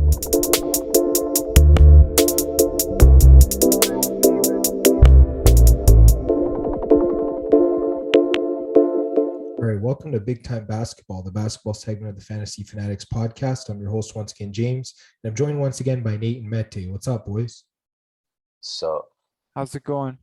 All right, welcome to Big Time Basketball, the basketball segment of the Fantasy Fanatics Podcast. I'm your host once again, James, and I'm joined once again by Nate and Mete. What's up, boys? So, How's it going?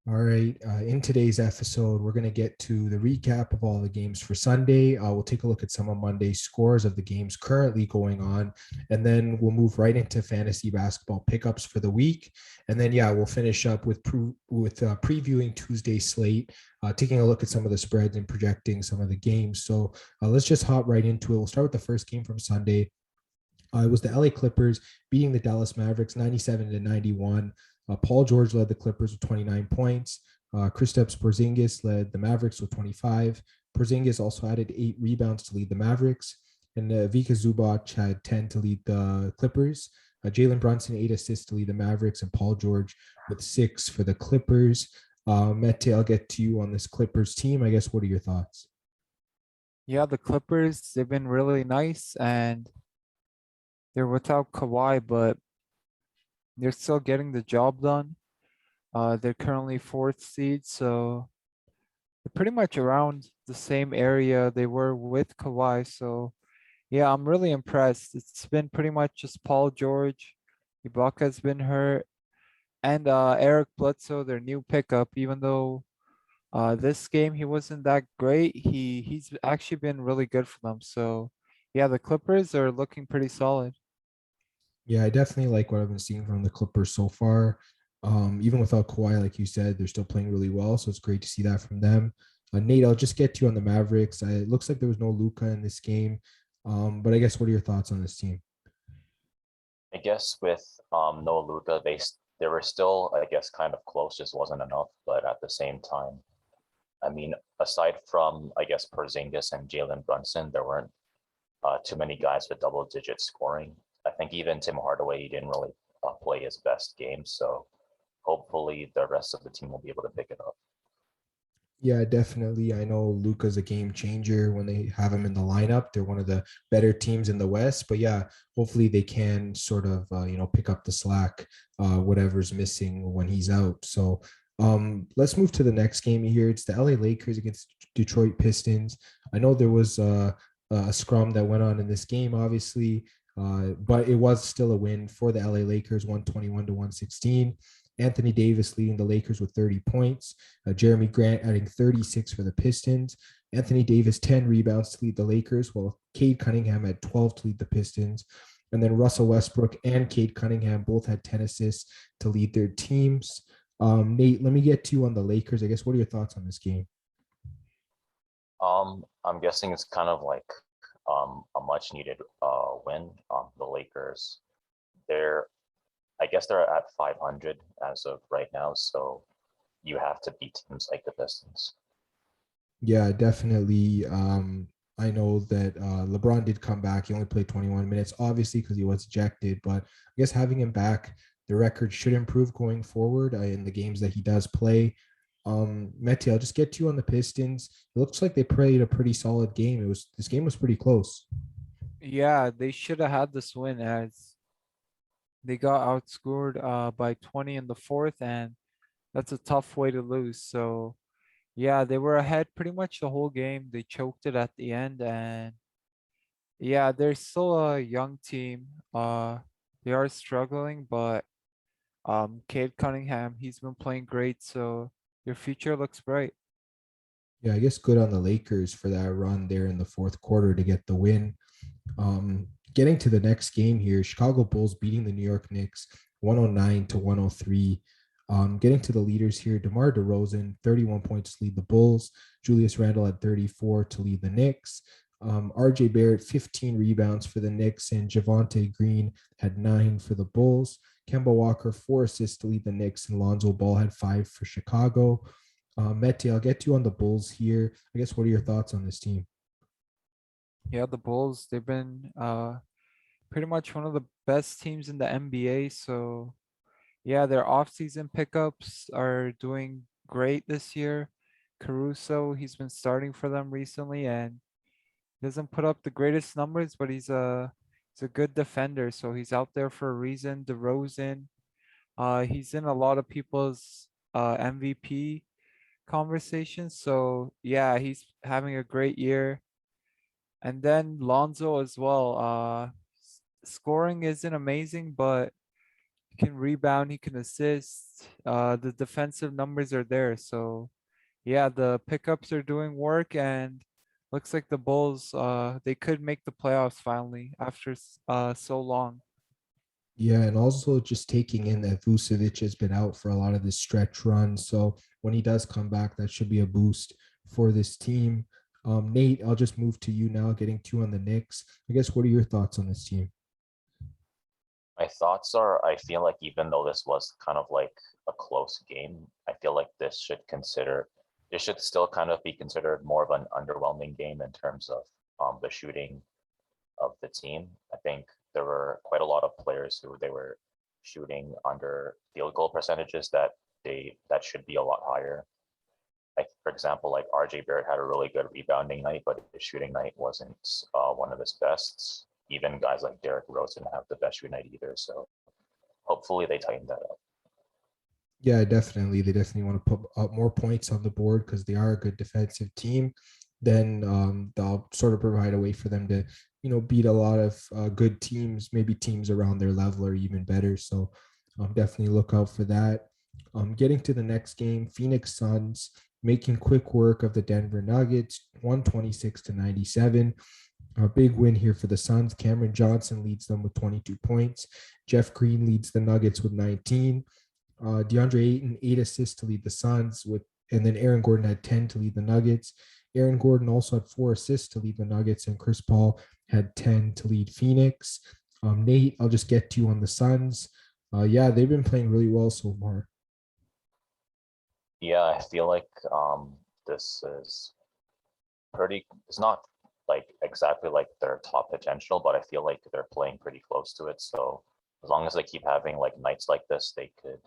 All right, in today's episode, we're going to get to the recap of all the games for Sunday. We'll take a look at some of Monday's scores of the games currently going on, and then we'll move right into fantasy basketball pickups for the week. And then, we'll finish up with previewing Tuesday's slate, taking a look at some of the spreads and projecting some of the games. So let's just hop right into it. We'll start with the first game from Sunday. It was the LA Clippers beating the Dallas Mavericks 97-91. Paul George led the Clippers with 29 points. Kristaps Porzingis led the Mavericks with 25. Porzingis also added 8 rebounds to lead the Mavericks. And Vika Zubac had 10 to lead the Clippers. Jalen Brunson, 8 assists to lead the Mavericks. And Paul George with 6 for the Clippers. Mete, I'll get to you on this Clippers team. I guess, what are your thoughts? Yeah, the Clippers, they've been really nice and they're without Kawhi, but they're still getting the job done. They're currently 4th seed, so they're pretty much around the same area they were with Kawhi. So, yeah, I'm really impressed. It's been pretty much just Paul George. Ibaka's been hurt. And Eric Bledsoe, their new pickup, even though this game he wasn't that great, he's actually been really good for them. So, yeah, the Clippers are looking pretty solid. Yeah, I definitely like what I've been seeing from the Clippers so far. Even without Kawhi, like you said, they're still playing really well. So it's great to see that from them. Nate, I'll just get to you on the Mavericks. It looks like there was no Luka in this game. But I guess, what are your thoughts on this team? I guess with no Luka, they were still, I guess, kind of close, just wasn't enough. But at the same time, I mean, aside from, I guess, Porzingis and Jalen Brunson, there weren't too many guys with double-digit scoring. I think even Tim Hardaway, he didn't really play his best game. So hopefully the rest of the team will be able to pick it up. Yeah, definitely. I know Luka's a game changer when they have him in the lineup. They're one of the better teams in the West. But yeah, hopefully they can sort of, pick up the slack, whatever's missing when he's out. So let's move to the next game here. It's the LA Lakers against Detroit Pistons. I know there was a scrum that went on in this game, obviously, but it was still a win for the LA Lakers, 121-116. Anthony Davis leading the Lakers with 30 points. Jeremy Grant adding 36 for the Pistons. Anthony Davis, 10 rebounds to lead the Lakers, while Cade Cunningham had 12 to lead the Pistons. And then Russell Westbrook and Cade Cunningham both had 10 assists to lead their teams. Nate, let me get to you on the Lakers. I guess, what are your thoughts on this game? I'm guessing it's kind of like a much needed win. The Lakers, I guess they're at 500 as of right now, so you have to beat teams like the Pistons. Yeah, definitely. I know that LeBron did come back. He only played 21 minutes, obviously, because he was ejected. But I guess having him back, the record should improve going forward in the games that he does play. Mete, I'll just get to you on the Pistons. It looks like they played a pretty solid game. This game was pretty close. Yeah, they should have had this win as they got outscored by 20 in the 4th, and that's a tough way to lose. So, yeah, they were ahead pretty much the whole game. They choked it at the end, and yeah, they're still a young team. They are struggling, but Cade Cunningham, he's been playing great, so your future looks bright. Yeah, I guess good on the Lakers for that run there in the fourth quarter to get the win. Getting to the next game here, Chicago Bulls beating the New York Knicks 109-103. Getting to the leaders here, DeMar DeRozan, 31 points to lead the Bulls. Julius Randle had 34 to lead the Knicks. RJ Barrett, 15 rebounds for the Knicks, and Javonte Green had 9 for the Bulls. Kemba Walker, 4 assists to lead the Knicks, and Lonzo Ball had 5 for Chicago. Mete, I'll get you on the Bulls here. I guess, what are your thoughts on this team? Yeah, the Bulls, they've been pretty much one of the best teams in the NBA. So, yeah, their offseason pickups are doing great this year. Caruso, he's been starting for them recently and doesn't put up the greatest numbers, but He's a good defender, so he's out there for a reason. DeRozan, he's in a lot of people's MVP conversations. So yeah, he's having a great year. And then Lonzo as well. Scoring isn't amazing, but he can rebound, he can assist. The defensive numbers are there. So yeah, the pickups are doing work, and looks like the Bulls they could make the playoffs finally after so long. Yeah, and also just taking in that Vucevic has been out for a lot of this stretch run. So when he does come back, that should be a boost for this team. Nate, I'll just move to you now, getting two on the Knicks. I guess, what are your thoughts on this team? My thoughts are, I feel like even though this was kind of like a close game, I feel like this should still kind of be considered more of an underwhelming game in terms of the shooting of the team. I think there were quite a lot of players who they were shooting under field goal percentages that should be a lot higher. Like for example, like RJ Barrett had a really good rebounding night, but his shooting night wasn't one of his best. Even guys like Derrick Rose didn't have the best shooting night either. So hopefully they tighten that up. Yeah, definitely. They definitely want to put up more points on the board because they are a good defensive team. Then they'll sort of provide a way for them to, beat a lot of good teams, maybe teams around their level or even better. So definitely look out for that. Getting to the next game, Phoenix Suns making quick work of the Denver Nuggets, 126-97. A big win here for the Suns. Cameron Johnson leads them with 22 points. Jeff Green leads the Nuggets with 19. DeAndre Ayton, 8 assists to lead the Suns, and then Aaron Gordon had 10 to lead the Nuggets. Aaron Gordon also had 4 assists to lead the Nuggets, and Chris Paul had 10 to lead Phoenix. Nate, I'll just get to you on the Suns. Yeah, they've been playing really well so far. Yeah, I feel like this is it's not like exactly like their top potential, but I feel like they're playing pretty close to it. So as long as they keep having like nights like this, they could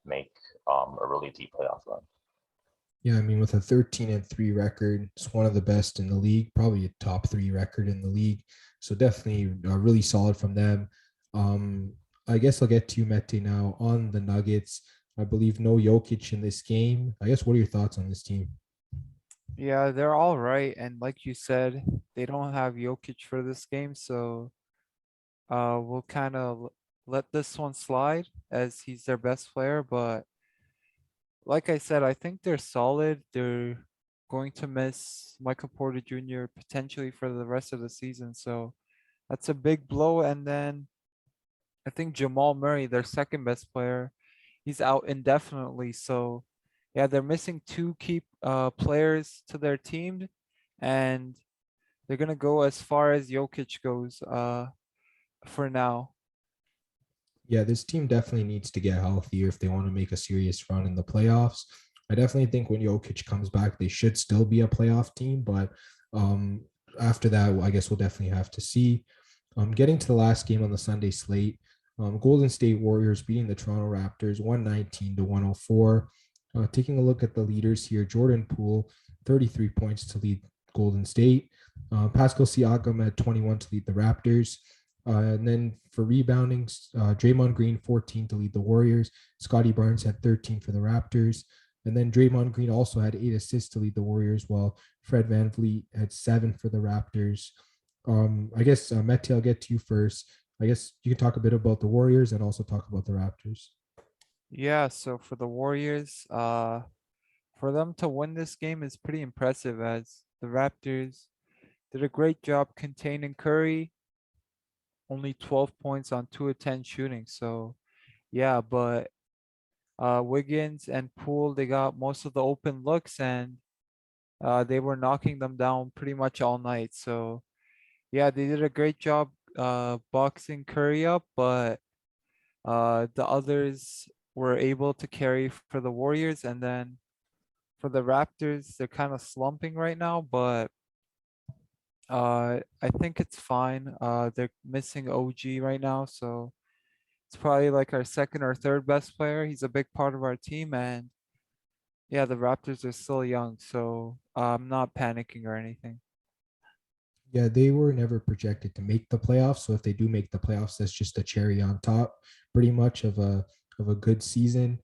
make a really deep playoff run. Yeah, I mean, with a 13-3 record, it's one of the best in the league, probably a top 3 record in the league. So definitely really solid from them. I guess I'll get to you, Mete, now on the Nuggets. I believe no Jokic in this game. I guess, what are your thoughts on this team? Yeah, they're all right, and like you said, they don't have Jokic for this game, so we'll kind of let this one slide as he's their best player. But like I said, I think they're solid. They're going to miss Michael Porter Jr. potentially for the rest of the season, so that's a big blow. And then I think Jamal Murray, their second best player, he's out indefinitely. So yeah, they're missing two key players to their team, and they're gonna go as far as Jokic goes for now. Yeah, this team definitely needs to get healthier if they want to make a serious run in the playoffs. I definitely think when Jokic comes back, they should still be a playoff team, but um, after that, I guess we'll definitely have to see. Getting to the last game on the Sunday slate, Golden State Warriors beating the Toronto Raptors 119-104. Taking a look at the leaders here, Jordan Poole, 33 points to lead Golden State. Pascal Siakam had 21 to lead the Raptors. And then for rebounding, Draymond Green, 14 to lead the Warriors. Scotty Barnes had 13 for the Raptors. And then Draymond Green also had 8 assists to lead the Warriors, while Fred VanVleet had 7 for the Raptors. I guess, Mete, I'll get to you first. I guess you can talk a bit about the Warriors and also talk about the Raptors. Yeah, so for the Warriors, for them to win this game is pretty impressive as the Raptors did a great job containing Curry, only 12 points on 2 of 10 shooting. So yeah, but Wiggins and Poole, they got most of the open looks, and they were knocking them down pretty much all night. So yeah, they did a great job boxing Curry up, but the others were able to carry for the Warriors. And then for the Raptors, they're kind of slumping right now, but I think it's fine. They're missing OG right now, so it's probably like our second or third best player. He's a big part of our team, and yeah, the Raptors are still young, so I'm not panicking or anything. Yeah, they were never projected to make the playoffs. So if they do make the playoffs, that's just a cherry on top, pretty much of a good season.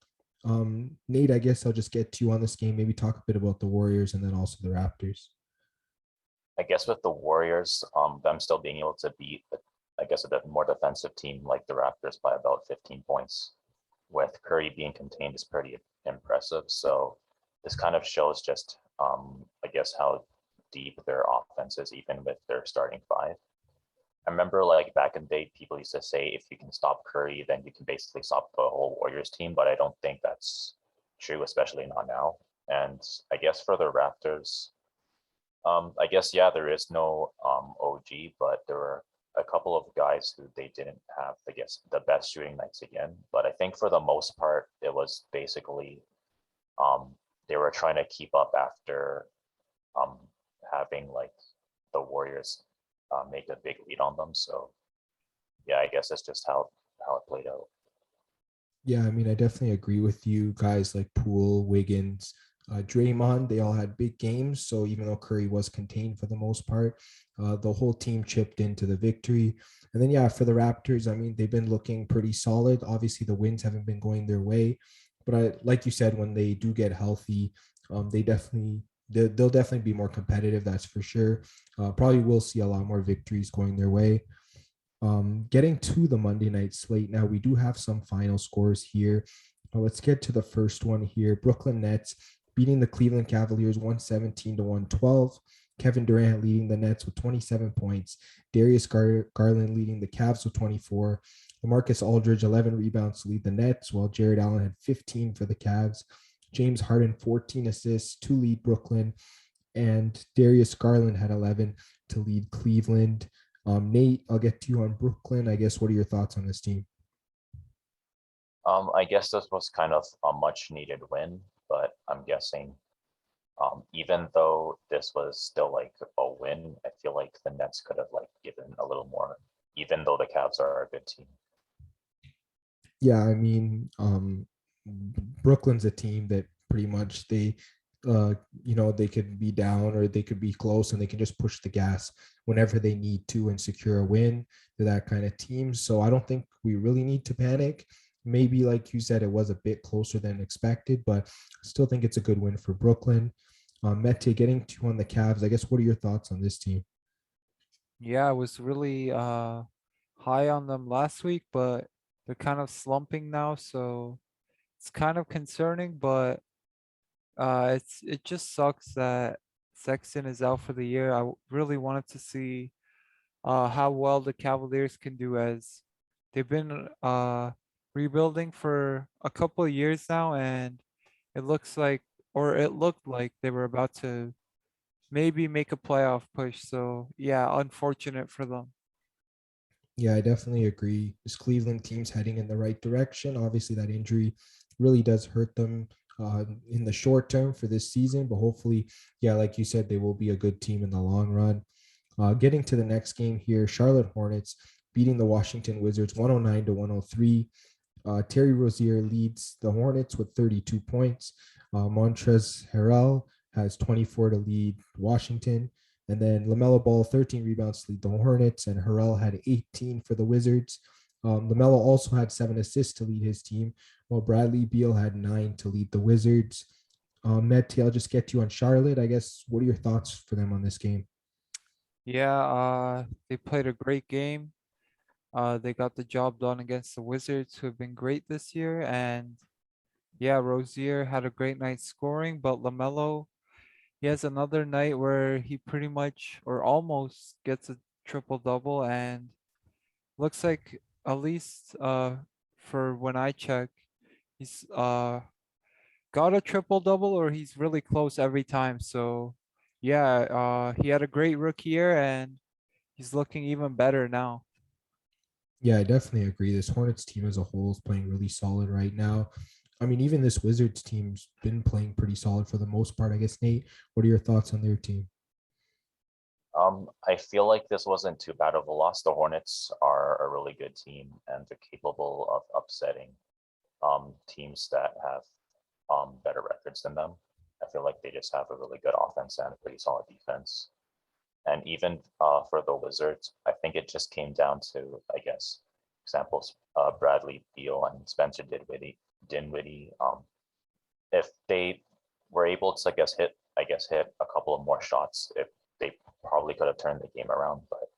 Nate, I guess I'll just get to you on this game. Maybe talk a bit about the Warriors and then also the Raptors. I guess with the Warriors, them still being able to beat, I guess, a bit more defensive team like the Raptors by about 15 points, with Curry being contained is pretty impressive. So this kind of shows just, I guess, how deep their offense is, even with their starting five. I remember like back in the day, people used to say if you can stop Curry, then you can basically stop the whole Warriors team. But I don't think that's true, especially not now. And I guess for the Raptors, I guess yeah, there is no OG, but there were a couple of guys who they didn't have, I guess, the best shooting nights again. But I think for the most part, it was basically um, they were trying to keep up after um, having like the Warriors make a big lead on them. So yeah, I guess that's just how it played out. Yeah, I mean, I definitely agree with you. Guys like Poole, Wiggins, Draymond, they all had big games. So even though Curry was contained for the most part, the whole team chipped into the victory. And then, yeah, for the Raptors, I mean, they've been looking pretty solid. Obviously, the wins haven't been going their way. But like you said, when they do get healthy, they'll definitely be more competitive. That's for sure. Probably will see a lot more victories going their way. Getting to the Monday night slate now, we do have some final scores here. Let's get to the first one here. Brooklyn Nets beating the Cleveland Cavaliers 117 to 112. Kevin Durant leading the Nets with 27 points. Darius Garland leading the Cavs with 24. LaMarcus Aldridge 11 rebounds to lead the Nets, while Jared Allen had 15 for the Cavs. James Harden 14 assists to lead Brooklyn, and Darius Garland had 11 to lead Cleveland. Nate, I'll get to you on Brooklyn. I guess, what are your thoughts on this team? I guess this was kind of a much needed win, but I'm guessing even though this was still like a win, I feel like the Nets could have like given a little more, even though the Cavs are a good team. Yeah, I mean, Brooklyn's a team that pretty much they could be down or they could be close and they can just push the gas whenever they need to and secure a win. They're that kind of team. So I don't think we really need to panic. Maybe, like you said, it was a bit closer than expected, but I still think it's a good win for Brooklyn. Mete, getting to on the Cavs, I guess, what are your thoughts on this team? Yeah, I was really high on them last week, but they're kind of slumping now, so it's kind of concerning, but it just sucks that Sexton is out for the year. really wanted to see how well the Cavaliers can do, as they've been rebuilding for a couple of years now, and it looks like, or it looked like they were about to maybe make a playoff push. So yeah, unfortunate for them. Yeah, I definitely agree. This Cleveland team's heading in the right direction. Obviously, that injury really does hurt them in the short term for this season, but hopefully, yeah, like you said, they will be a good team in the long run. Getting to the next game here, Charlotte Hornets beating the Washington Wizards 109 to 103. Terry Rozier leads the Hornets with 32 points. Montrezl Harrell has 24 to lead Washington. And then LaMelo Ball, 13 rebounds to lead the Hornets, and Harrell had 18 for the Wizards. LaMelo also had 7 assists to lead his team, while Bradley Beal had 9 to lead the Wizards. Mete, I'll just get you on Charlotte. I guess, what are your thoughts for them on this game? Yeah, they played a great game. They got the job done against the Wizards, who have been great this year. And yeah, Rozier had a great night scoring, but LaMelo, he has another night where he pretty much or almost gets a triple double, and looks like, at least for when I check, he's got a triple double, or he's really close every time. So yeah, he had a great rookie year, and he's looking even better now. Yeah, I definitely agree. This Hornets team as a whole is playing really solid right now. I mean, even this Wizards team's been playing pretty solid for the most part. I guess, Nate, what are your thoughts on their team? I feel like this wasn't too bad of a loss. The Hornets are a really good team and they're capable of upsetting teams that have better records than them. I feel like they just have a really good offense and a pretty solid defense. And even for the Wizards, I think it just came down to, I guess, examples, Bradley Beal and Spencer Dinwiddie. If they were able to, hit a couple of more shots, if they probably could have turned the game around. But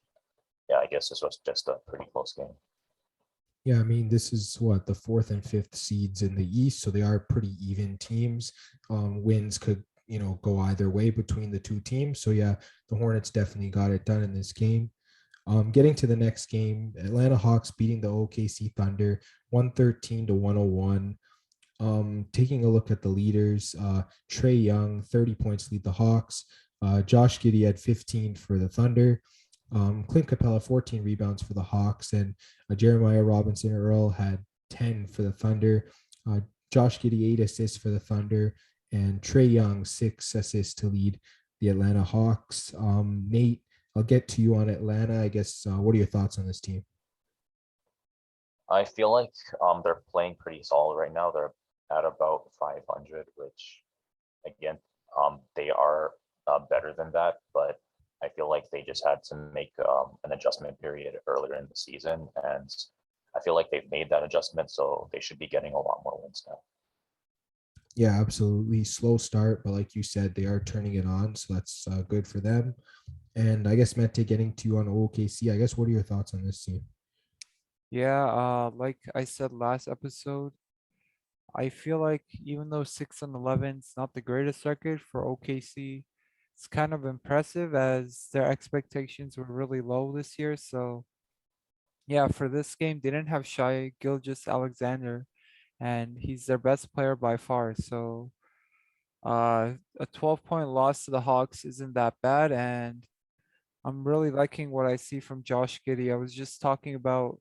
yeah, I guess this was just a pretty close game. Yeah, I mean, this is what the fourth and fifth seeds in the East, so they are pretty even teams. Wins could, go either way between the two teams. So yeah, the Hornets definitely got it done in this game. Getting to the next game, Atlanta Hawks beating the OKC Thunder 113-101. Taking a look at the leaders, Trae Young, 30 points lead the Hawks. Josh Giddey had 15 for the Thunder. Clint Capella, 14 rebounds for the Hawks. And Jeremiah Robinson Earl had 10 for the Thunder. Josh Giddey, 8 assists for the Thunder. And Trae Young, 6 assists to lead the Atlanta Hawks. Nate, I'll get to you on Atlanta. I guess, what are your thoughts on this team? I feel like they're playing pretty solid right now. They're at about 500, which again, they are better than that, but I feel like they just had to make an adjustment period earlier in the season, and I feel like they've made that adjustment, so they should be getting a lot more wins now. Yeah, absolutely. Slow start, but like you said, they are turning it on, so that's good for them. And I guess, Mete, getting to you on OKC, I guess, what are your thoughts on this team? Yeah, like I said last episode, I feel like even though 6-11 is not the greatest record for OKC, it's kind of impressive as their expectations were really low this year. So yeah, for this game, they didn't have Shai Gilgeous-Alexander, and he's their best player by far. So a 12-point loss to the Hawks isn't that bad, and I'm really liking what I see from Josh Giddey. I was just talking about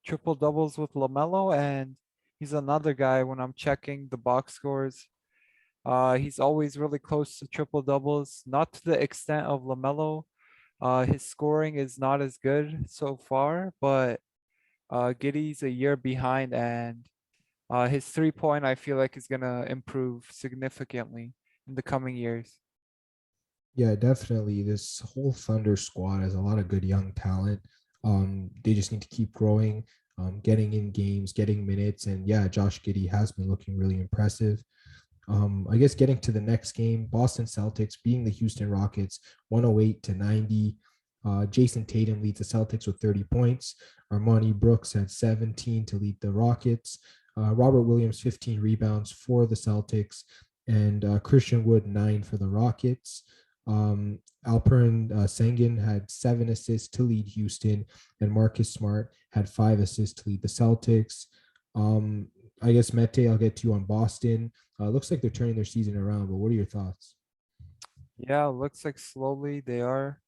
triple doubles with LaMelo, and he's another guy when I'm checking the box scores. He's always really close to triple doubles, not to the extent of LaMelo. His scoring is not as good so far, but Giddey's a year behind, and his 3-point I feel like is gonna improve significantly in the coming years. Yeah, definitely. This whole Thunder squad has a lot of good young talent. They just need to keep growing, getting in games, getting minutes. And yeah, Josh Giddey has been looking really impressive. I guess getting to the next game, Boston Celtics beating the Houston Rockets 108-90. Jason Tatum leads the Celtics with 30 points. Armani Brooks had 17 to lead the Rockets. Robert Williams, 15 rebounds for the Celtics. And Christian Wood, 9 for the Rockets. Alperen Sengun had 7 assists to lead Houston, and Marcus Smart had 5 assists to lead the Celtics. I guess, Mete, I'll get to you on Boston. Looks like they're turning their season around, but what are your thoughts? Yeah, looks like slowly they are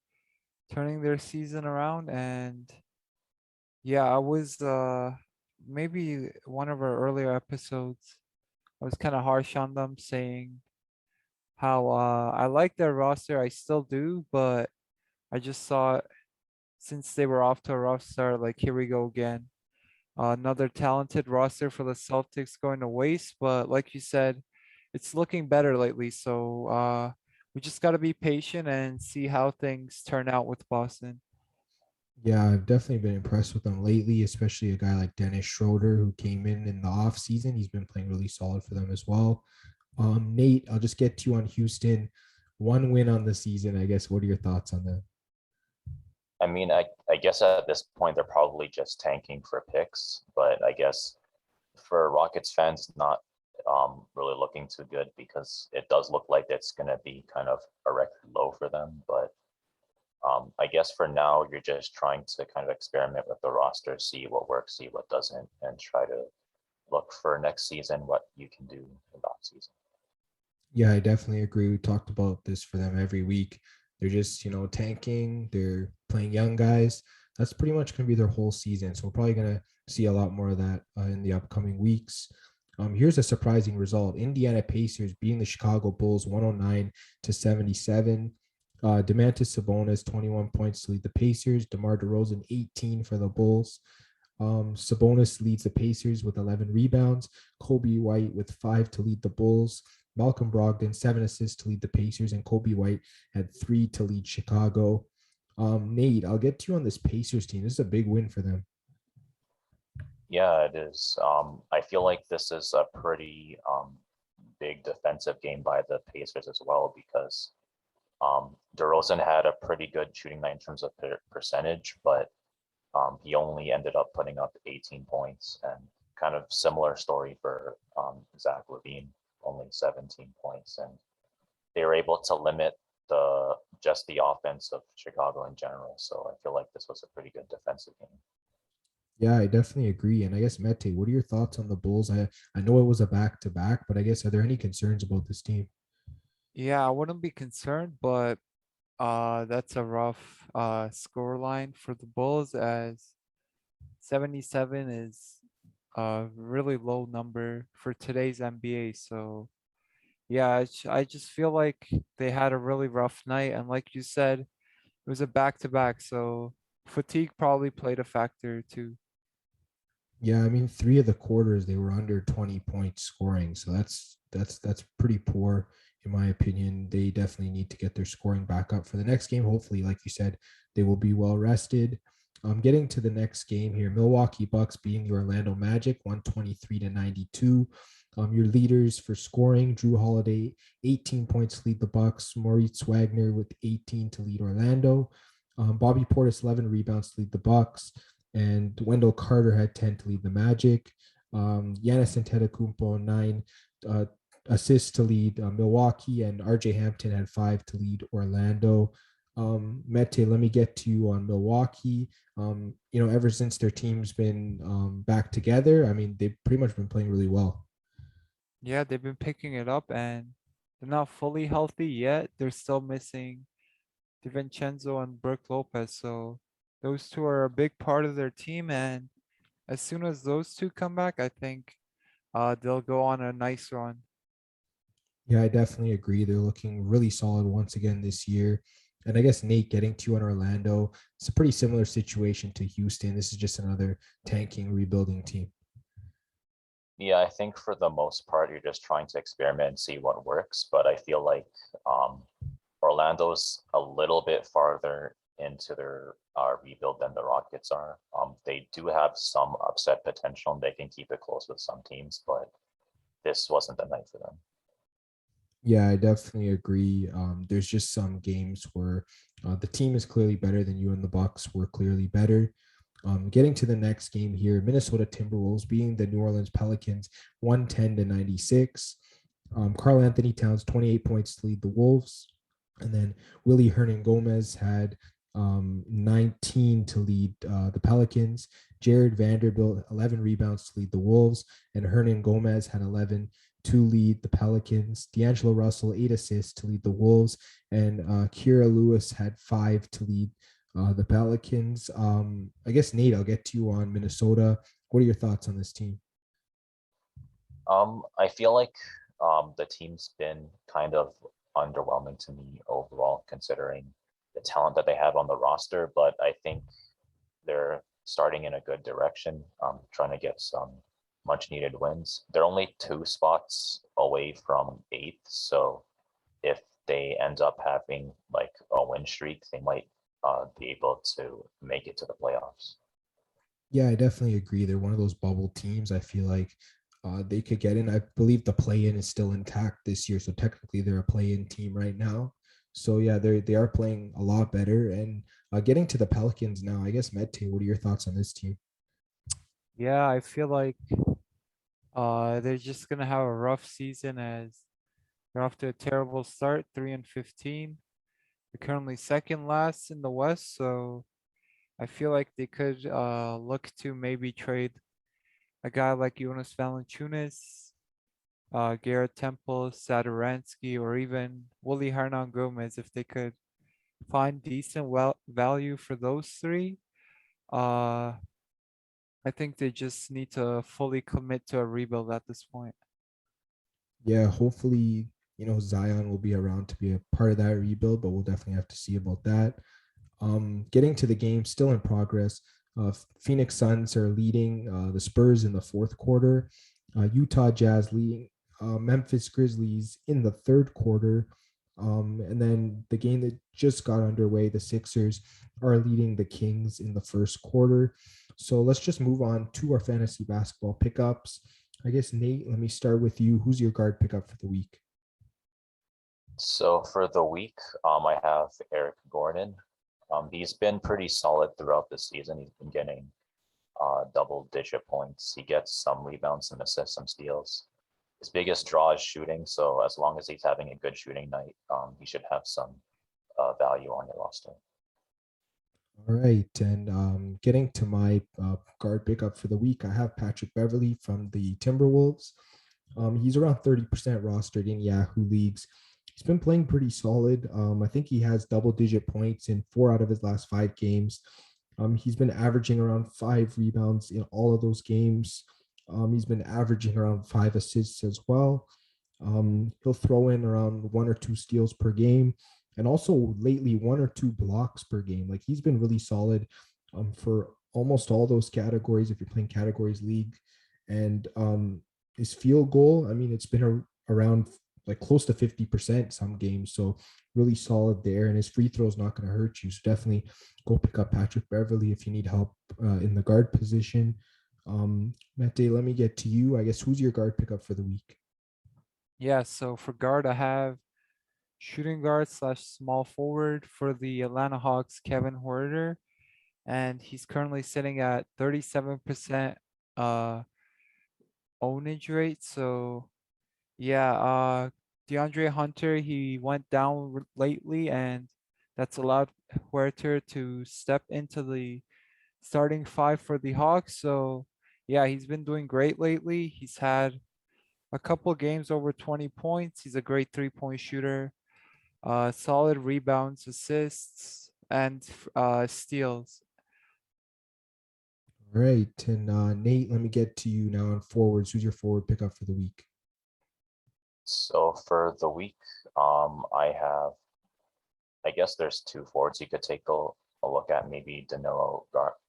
turning their season around, and yeah, I was maybe one of our earlier episodes, I was kind of harsh on them saying how I like their roster. I still do, but I just saw since they were off to a rough start, like here we go again. Another talented roster for the Celtics going to waste, but like you said, it's looking better lately. So we just got to be patient and see how things turn out with Boston. Yeah, I've definitely been impressed with them lately, especially a guy like Dennis Schroeder who came in the off season. He's been playing really solid for them as well. Nate, I'll just get to you on Houston. One win on the season, I guess. What are your thoughts on that? I mean, I guess at this point they're probably just tanking for picks, but I guess for Rockets fans, not really looking too good because it does look like it's going to be kind of a record low for them. But I guess for now, you're just trying to kind of experiment with the roster, see what works, see what doesn't, and try to look for next season what you can do in the off season. Yeah, I definitely agree. We talked about this for them every week. They're just, tanking. They're playing young guys. That's pretty much going to be their whole season. So we're probably going to see a lot more of that in the upcoming weeks. Here's a surprising result. Indiana Pacers beating the Chicago Bulls 109-77. Domantas Sabonis, 21 points to lead the Pacers. DeMar DeRozan, 18 for the Bulls. Sabonis leads the Pacers with 11 rebounds. Kobe White with 5 to lead the Bulls. Malcolm Brogdon, 7 assists to lead the Pacers, and Kobe White had 3 to lead Chicago. Nate, I'll get to you on this Pacers team. This is a big win for them. Yeah, it is. I feel like this is a pretty big defensive game by the Pacers as well because DeRozan had a pretty good shooting night in terms of percentage, but he only ended up putting up 18 points, and kind of similar story for Zach LaVine, only 17 points, and they were able to limit the offense of Chicago in general. So I feel like this was a pretty good defensive game. Yeah, I definitely agree. And I guess Mete, what are your thoughts on the Bulls? I know it was a back to back, but I guess are there any concerns about this team? Yeah, I wouldn't be concerned, but that's a rough score line for the Bulls as 77 is a really low number for today's NBA. So yeah, I just feel like they had a really rough night, and like you said, it was a back to back, so fatigue probably played a factor too. Yeah, I mean, three of the quarters they were under 20 points scoring, so that's pretty poor in my opinion. They definitely need to get their scoring back up for the next game. Hopefully, like you said, they will be well rested. Getting to the next game here, Milwaukee Bucks beating the Orlando Magic 123-92. Your leaders for scoring: Drew Holiday, 18 points to lead the Bucks. Moritz Wagner with 18 to lead Orlando. Bobby Portis, 11 rebounds to lead the Bucks, and Wendell Carter had 10 to lead the Magic. Giannis Antetokounmpo, 9 assists to lead Milwaukee, and RJ Hampton had 5 to lead Orlando. Mete, let me get to you on Milwaukee. Ever since their team's been back together, I mean, they've pretty much been playing really well. Yeah, they've been picking it up, and they're not fully healthy yet. They're still missing DiVincenzo and Brooke Lopez, so those two are a big part of their team. And as soon as those two come back, I think they'll go on a nice run. Yeah, I definitely agree. They're looking really solid once again this year. And I guess Nate, getting to you on Orlando, it's a pretty similar situation to Houston. This is just another tanking, rebuilding team. Yeah, I think for the most part, you're just trying to experiment and see what works. But I feel like um, Orlando's a little bit farther into their rebuild than the Rockets are. They do have some upset potential and they can keep it close with some teams, but this wasn't the night for them. Yeah, I definitely agree. There's just some games where the team is clearly better than you, and the Bucks were clearly better. Getting to the next game here, Minnesota Timberwolves beating the New Orleans Pelicans 110-96. Karl Anthony Towns, 28 points to lead the Wolves. And then Willie Hernan Gomez had 19 to lead the Pelicans. Jared Vanderbilt, 11 rebounds to lead the Wolves. And Hernan Gomez had 11 to lead the Pelicans. D'Angelo Russell, 8 assists to lead the Wolves. And Kira Lewis had 5 to lead the Pelicans. I guess, Nate, I'll get to you on Minnesota. What are your thoughts on this team? I feel like the team's been kind of underwhelming to me overall, considering the talent that they have on the roster. But I think they're starting in a good direction, trying to get some much needed wins. They're only 2 spots away from 8th. So if they end up having like a win streak, they might be able to make it to the playoffs. Yeah, I definitely agree. They're one of those bubble teams. I feel like they could get in. I believe the play-in is still intact this year, so technically they're a play-in team right now. So yeah, they are playing a lot better. And getting to the Pelicans now, I guess, Mete, what are your thoughts on this team? Yeah, I feel like they're just gonna have a rough season as they're off to a terrible start, 3-15. They're currently second last in the West, so I feel like they could look to maybe trade a guy like Jonas Valanciunas, Garrett Temple, Sadaransky, or even Willie Hernan Gomez if they could find decent value for those three. Uh, I think they just need to fully commit to a rebuild at this point. Yeah, hopefully, Zion will be around to be a part of that rebuild, but we'll definitely have to see about that. Getting to the game, still in progress. Phoenix Suns are leading the Spurs in the fourth quarter. Utah Jazz leading Memphis Grizzlies in the third quarter. And then the game that just got underway, the Sixers are leading the Kings in the first quarter. So let's just move on to our fantasy basketball pickups. I guess, Nate, let me start with you. Who's your guard pickup for the week? So for the week, I have Eric Gordon. He's been pretty solid throughout the season. He's been getting double-digit points. He gets some rebounds, some assists, some steals. His biggest draw is shooting, so as long as he's having a good shooting night, he should have some value on your roster. All right. And getting to my guard pickup for the week, I have Patrick Beverley from the Timberwolves. He's around 30% rostered in Yahoo leagues. He's been playing pretty solid. I think he has double-digit points in 4 out of his last 5 games. He's been averaging around 5 rebounds in all of those games. He's been averaging around 5 assists as well. He'll throw in around 1 or 2 steals per game, and also lately 1 or 2 blocks per game. Like, he's been really solid for almost all those categories if you're playing categories league. And his field goal, I mean, it's been around like close to 50% some games. So really solid there. And his free throw is not going to hurt you. So definitely go pick up Patrick Beverley if you need help in the guard position. Mete, let me get to you. I guess, who's your guard pickup for the week? Yeah, so for guard, I have shooting guard slash small forward for the Atlanta Hawks, Kevin Huerter, and he's currently sitting at 37% ownage rate. So yeah, DeAndre Hunter, he went down lately, and that's allowed Huerter to step into the starting 5 for the Hawks. So yeah, he's been doing great lately. He's had a couple games over 20 points. He's a great 3-point shooter. Solid rebounds, assists, and steals. All right. And Nate, let me get to you now on forwards. Who's your forward pickup for the week? So for the week, I guess there's 2 forwards you could take a look at, maybe Danilo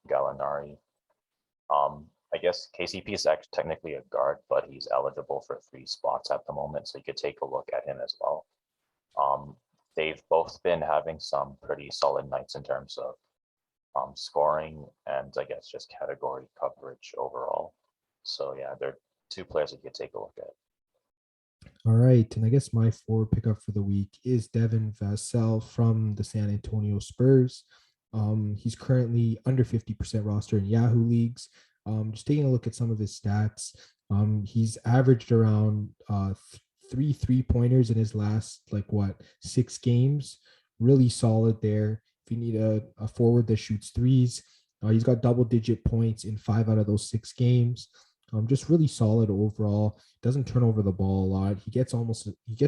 Gallinari. I guess KCP is actually technically a guard, but he's eligible for 3 spots at the moment, so you could take a look at him as well. They've both been having some pretty solid nights in terms of scoring and I guess just category coverage overall. So yeah, they're 2 players that you could take a look at. All right. And I guess my forward pickup for the week is Devin Vassell from the San Antonio Spurs. He's currently under 50% roster in Yahoo leagues. Just taking a look at some of his stats. He's averaged around 3 3-pointers in his last 6 games. Really solid there. If you need a forward that shoots threes, he's got double-digit points in 5 out of those 6 games. Just really solid overall. Doesn't turn over the ball a lot. He gets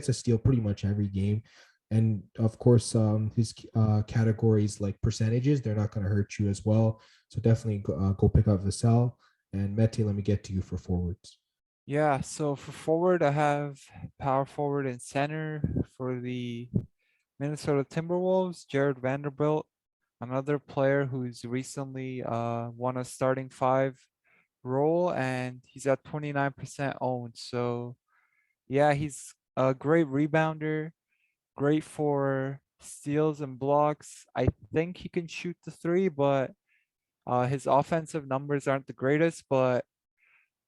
a steal pretty much every game. And of course, his categories like percentages, they're not going to hurt you as well. So definitely go pick up Vassell. And Mete, let me get to you for forwards. Yeah, so for forward, I have power forward and center for the Minnesota Timberwolves, Jared Vanderbilt, another player who's recently won a starting 5 role, and he's at 29% owned. So yeah, he's a great rebounder, great for steals and blocks. I think he can shoot the 3, but his offensive numbers aren't the greatest, but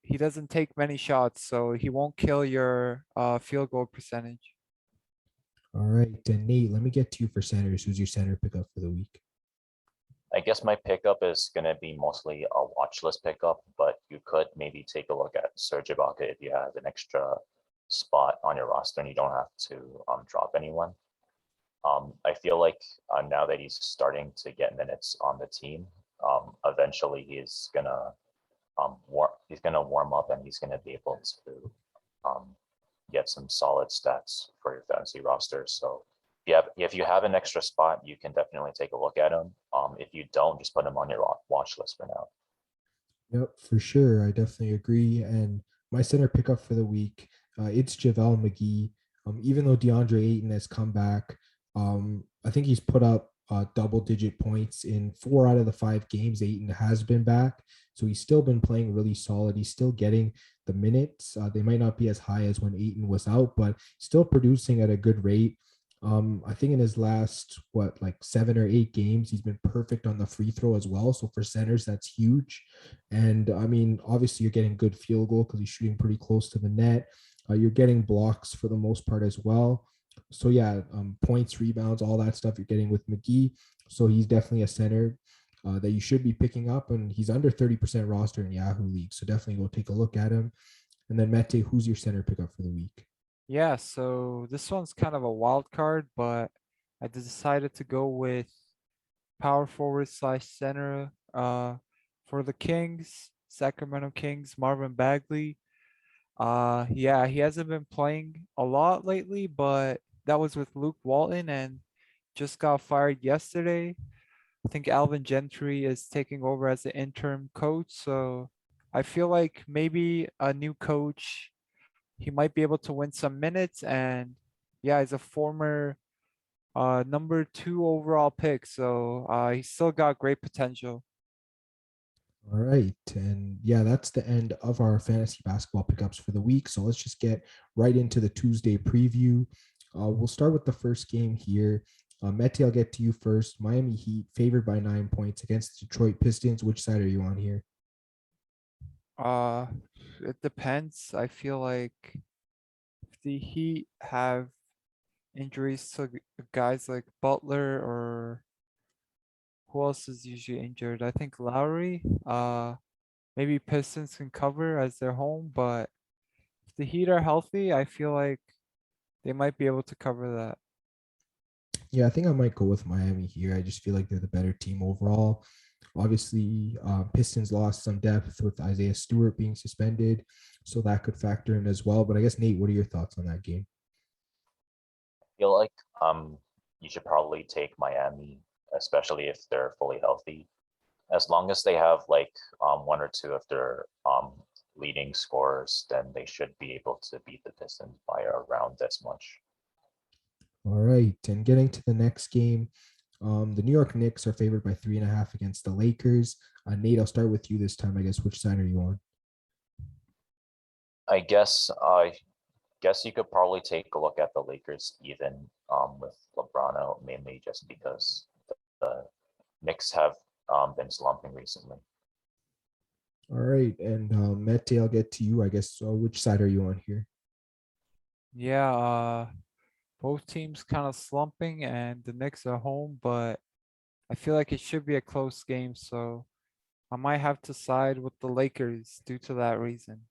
he doesn't take many shots, so he won't kill your field goal percentage. All right. And Nate, let me get to you for centers. Who's your center pickup for the week? I guess my pickup is going to be mostly a watch list pickup, but you could maybe take a look at Serge Ibaka if you have an extra spot on your roster and you don't have to drop anyone. I feel like now that he's starting to get minutes on the team, eventually he's gonna warm up and he's gonna be able to get some solid stats for your fantasy roster. So if you have an extra spot, you can definitely take a look at him. If you don't, just put him on your watch list for now. Yep, for sure. I definitely agree. And my center pickup for the week, it's JaVale McGee. Even though DeAndre Ayton has come back, I think he's put up double-digit points in 4 out of the 5 games Ayton has been back. So he's still been playing really solid. He's still getting the minutes. They might not be as high as when Ayton was out, but still producing at a good rate. I think in his last, like 7 or 8 games, he's been perfect on the free throw as well. So for centers, that's huge. And I mean, obviously, you're getting good field goal because he's shooting pretty close to the net. You're getting blocks for the most part as well. So yeah, points, rebounds, all that stuff you're getting with McGee. So he's definitely a center that you should be picking up. And he's under 30% roster in Yahoo League. So definitely go take a look at him. And then Mete, who's your center pickup for the week? Yeah, so this one's kind of a wild card, but I decided to go with power forward slash center for the Kings, Sacramento Kings, Marvin Bagley. Yeah, he hasn't been playing a lot lately, but that was with Luke Walton and just got fired yesterday. I think Alvin Gentry is taking over as the interim coach, so I feel like maybe a new coach, he might be able to win some minutes. And yeah, he's a former number 2 overall pick, so he's still got great potential. All right. And yeah, that's the end of our fantasy basketball pickups for the week. So let's just get right into the Tuesday preview. We'll start with the first game here. Mete, I'll get to you first. Miami Heat favored by 9 points against the Detroit Pistons. Which side are you on here? Uh, it depends. I feel like if the Heat have injuries to guys like Butler, or who else is usually injured? I think Lowry. Maybe Pistons can cover as their home, but if the Heat are healthy, I feel like they might be able to cover that. Yeah, I think I might go with Miami here. I just feel like they're the better team overall. Obviously, Pistons lost some depth with Isaiah Stewart being suspended, so that could factor in as well. But I guess, Nate, what are your thoughts on that game? Feel like you should probably take Miami, especially if they're fully healthy. As long as they have like one or two of their leading scorers, then they should be able to beat the Pistons by around this much. All right. And getting to the next game, the New York Knicks are favored by 3.5 against the Lakers. Nate, I'll start with you this time. I guess, which side are you on? I guess you could probably take a look at the Lakers even with LeBron out, mainly just because the Knicks have been slumping recently. All right. And Mete, I'll get to you. I guess, which side are you on here? Yeah, both teams kind of slumping and the Knicks are home, but I feel like it should be a close game, so I might have to side with the Lakers due to that reason.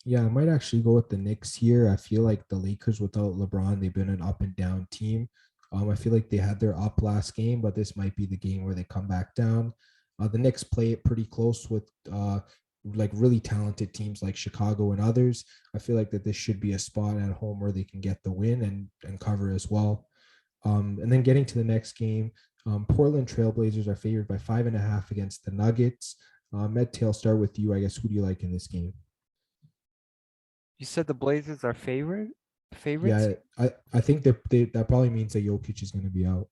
Yeah, I might actually go with the Knicks here. I feel like the Lakers without LeBron, they've been an up and down team. I feel like they had their up last game, but this might be the game where they come back down. The Knicks play it pretty close with like really talented teams like Chicago and others. I feel like that this should be a spot at home where they can get the win and cover as well. And then getting to the next game, Portland Trailblazers are favored by 5.5 against the Nuggets. Med, I'll start with you. I guess, who do you like in this game? You said the Blazers are favorites? Yeah, I think that probably means that Jokic is going to be out.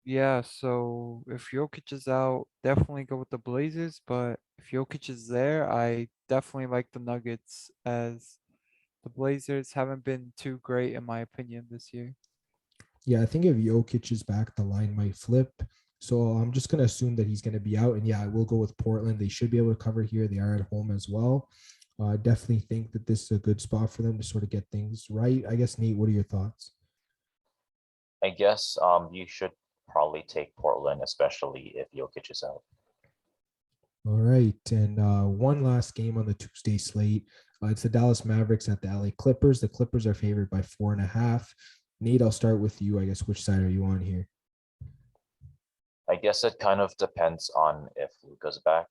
Yeah, so if Jokic is out, definitely go with the Blazers, but if Jokic is there, I definitely like the Nuggets, as the Blazers haven't been too great in my opinion this year. Yeah, I think if Jokic is back, the line might flip. So I'm just going to assume that he's going to be out. And yeah, I will go with Portland. They should be able to cover here. They are at home as well. I definitely think that this is a good spot for them to sort of get things right. I guess, Nate, what are your thoughts? I guess you should probably take Portland, especially if Jokic is out. All right. And one last game on the Tuesday slate. It's the Dallas Mavericks at the LA Clippers. The Clippers are favored by 4.5. Nate, I'll start with you. I guess, which side are you on here? I guess it kind of depends on if Luka's back.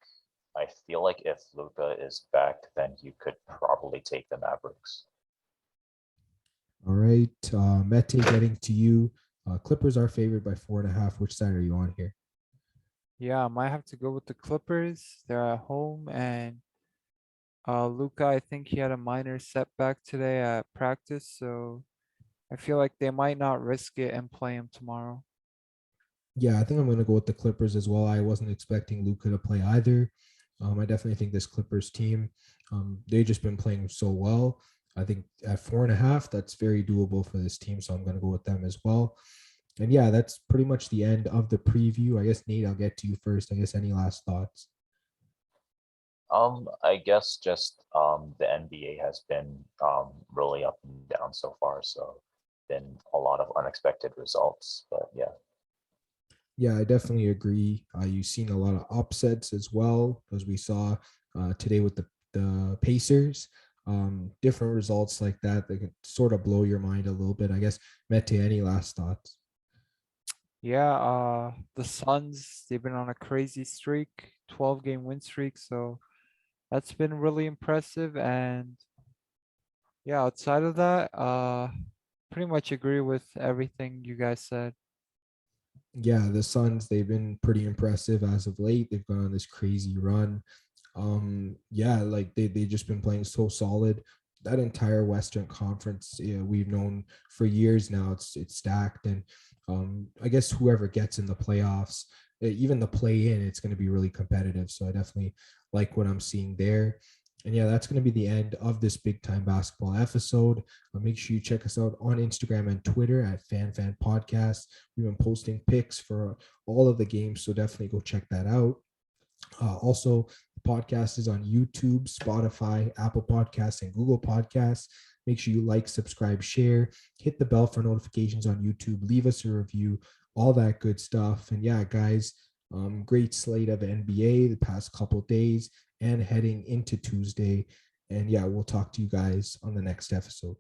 I feel like if Luka is back, then you could probably take the Mavericks. All right. Mete, getting to you. Clippers are favored by 4.5. Which side are you on here? Yeah, I might have to go with the Clippers. They're at home, and Luka, I think he had a minor setback today at practice, so I feel like they might not risk it and play him tomorrow. Yeah, I think I'm going to go with the Clippers as well. I wasn't expecting Luka to play either. I definitely think this Clippers team, they've just been playing so well. I think at 4.5, that's very doable for this team. So I'm going to go with them as well. And yeah, that's pretty much the end of the preview. I guess, Nate, I'll get to you first. I guess any last thoughts? I guess just the NBA has been really up and down so far, so been a lot of unexpected results. But yeah. Yeah, I definitely agree. You've seen a lot of upsets as well, as we saw today with the Pacers. Different results like that can sort of blow your mind a little bit. I guess, Mete, any last thoughts? Yeah, the Suns, they've been on a crazy streak, 12-game win streak, so that's been really impressive. And yeah, outside of that, pretty much agree with everything you guys said. Yeah, the Suns, they've been pretty impressive as of late. They've gone on this crazy run. Yeah, like they just been playing so solid. That entire Western Conference, yeah, we've known for years now, it's stacked. And I guess whoever gets in the playoffs, even the play in, it's going to be really competitive. So I definitely like what I'm seeing there. And yeah, that's going to be the end of this big time basketball episode. Make sure you check us out on Instagram and Twitter at Fan Podcast. We've been posting pics for all of the games, so definitely go check that out. Also, the podcast is on YouTube, Spotify, Apple Podcasts, and Google Podcasts. Make sure you like, subscribe, share, hit the bell for notifications on YouTube, leave us a review, all that good stuff. And yeah, guys, great slate of NBA the past couple of days and heading into Tuesday. And yeah, we'll talk to you guys on the next episode.